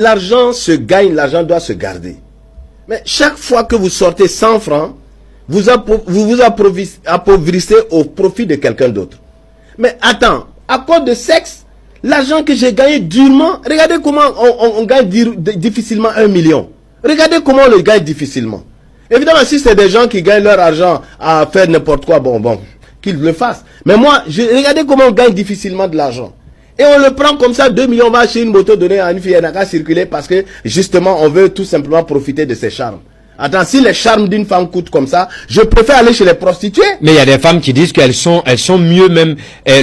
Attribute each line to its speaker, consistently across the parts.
Speaker 1: L'argent se gagne, l'argent doit se garder. Mais chaque fois que vous sortez 100 francs, vous vous appauvrissez au profit de quelqu'un d'autre. Mais attends, à cause de sexe, l'argent que j'ai gagné durement, regardez comment on gagne difficilement 1 million. Regardez comment on le gagne difficilement. Évidemment, si c'est des gens qui gagnent leur argent à faire n'importe quoi, bon, qu'ils le fassent. Mais moi, regardez comment on gagne difficilement de l'argent. Et on le prend comme ça, 2 millions, on va acheter une moto donnée à une fille, elle n'a qu'à circuler parce que, justement, on veut tout simplement profiter de ses charmes. Attends, si les charmes d'une femme coûtent comme ça, je préfère aller chez les prostituées.
Speaker 2: Mais il y a des femmes qui disent qu'elles sont mieux même,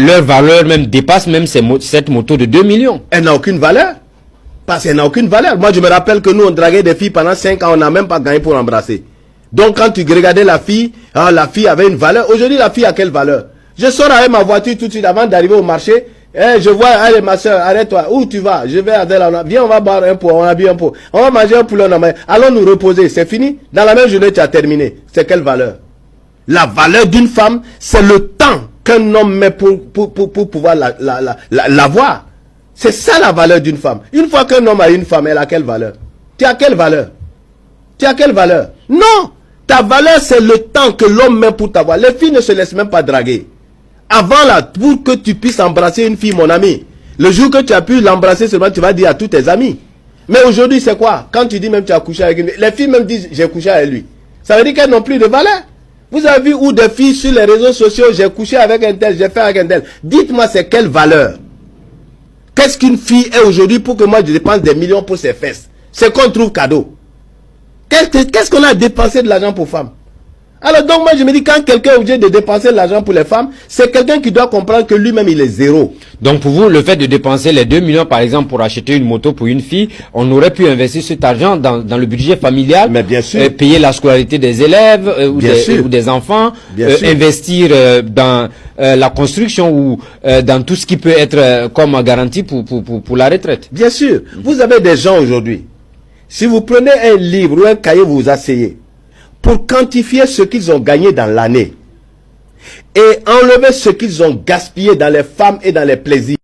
Speaker 2: leur valeur même dépasse même cette moto de 2 millions.
Speaker 1: Elle n'a aucune valeur. Parce qu'elle n'a aucune valeur. Moi, je me rappelle que nous, on draguait des filles pendant 5 ans, on n'a même pas gagné pour embrasser. Donc, quand tu regardais la fille avait une valeur. Aujourd'hui, la fille a quelle valeur? Je sors avec ma voiture tout de suite avant d'arriver au marché. Je vois, allez ma soeur, arrête-toi. Où tu vas? Je vais à Adèle. Viens, on va boire un pot, on a bu un pot. On va manger un poulet, allons nous reposer. C'est fini. Dans la même journée, tu as terminé. C'est quelle valeur? La valeur d'une femme, c'est le temps qu'un homme met pour pouvoir l'avoir. C'est ça la valeur d'une femme. Une fois qu'un homme a une femme, elle a quelle valeur? Tu as quelle valeur? Tu as quelle valeur? Non! Ta valeur, c'est le temps que l'homme met pour t'avoir. Les filles ne se laissent même pas draguer. Avant là, pour que tu puisses embrasser une fille, mon ami, le jour que tu as pu l'embrasser seulement, tu vas dire à tous tes amis. Mais aujourd'hui, c'est quoi? Quand tu dis même tu as couché avec une fille, les filles même disent j'ai couché avec lui. Ça veut dire qu'elles n'ont plus de valeur. Vous avez vu où des filles sur les réseaux sociaux, j'ai couché avec un tel, j'ai fait avec un tel. Dites-moi c'est quelle valeur? Qu'est-ce qu'une fille est aujourd'hui pour que moi je dépense des millions pour ses fesses? C'est qu'on trouve cadeau. Qu'est-ce qu'on a dépensé de l'argent pour femmes? Alors donc moi je me dis quand quelqu'un est obligé de dépenser de l'argent pour les femmes, c'est quelqu'un qui doit comprendre que lui-même il est zéro.
Speaker 2: Donc pour vous, le fait de dépenser les 2 millions par exemple pour acheter une moto pour une fille, on aurait pu investir cet argent dans le budget familial,
Speaker 1: mais bien sûr,
Speaker 2: payer la scolarité des élèves ou des enfants, investir dans la construction ou dans tout ce qui peut être comme garantie pour la retraite.
Speaker 1: Bien sûr, vous avez des gens aujourd'hui, si vous prenez un livre ou un cahier, vous vous asseyez, pour quantifier ce qu'ils ont gagné dans l'année et enlever ce qu'ils ont gaspillé dans les femmes et dans les plaisirs.